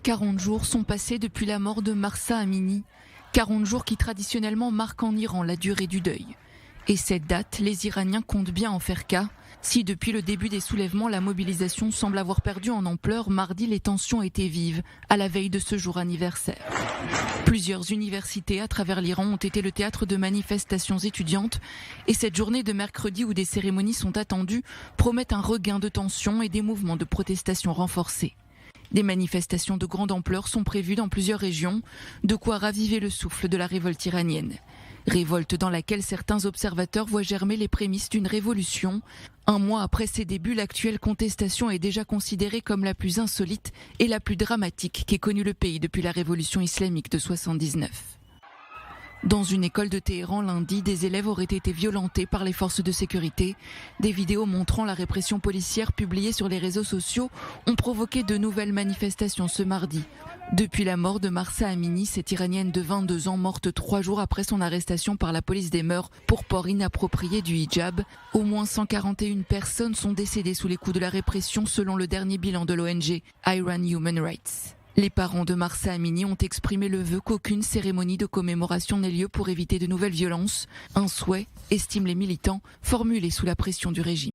40 jours sont passés depuis la mort de Mahsa Amini. 40 jours qui traditionnellement marquent en Iran la durée du deuil. Et cette date, les Iraniens comptent bien en faire cas. Si depuis le début des soulèvements, la mobilisation semble avoir perdu en ampleur, mardi, les tensions étaient vives, à la veille de ce jour anniversaire. Plusieurs universités à travers l'Iran ont été le théâtre de manifestations étudiantes. Et cette journée de mercredi où des cérémonies sont attendues promet un regain de tensions et des mouvements de protestation renforcés. Des manifestations de grande ampleur sont prévues dans plusieurs régions, de quoi raviver le souffle de la révolte iranienne. Révolte dans laquelle certains observateurs voient germer les prémices d'une révolution. Un mois après ses débuts, l'actuelle contestation est déjà considérée comme la plus insolite et la plus dramatique qu'ait connue le pays depuis la révolution islamique de 79. Dans une école de Téhéran lundi, des élèves auraient été violentés par les forces de sécurité. Des vidéos montrant la répression policière publiées sur les réseaux sociaux ont provoqué de nouvelles manifestations ce mardi. Depuis la mort de Mahsa Amini, cette Iranienne de 22 ans morte 3 jours après son arrestation par la police des mœurs pour port inapproprié du hijab, au moins 141 personnes sont décédées sous les coups de la répression selon le dernier bilan de l'ONG Iran Human Rights. Les parents de Mahsa Amini ont exprimé le vœu qu'aucune cérémonie de commémoration n'ait lieu pour éviter de nouvelles violences, un souhait, estiment les militants, formulé sous la pression du régime.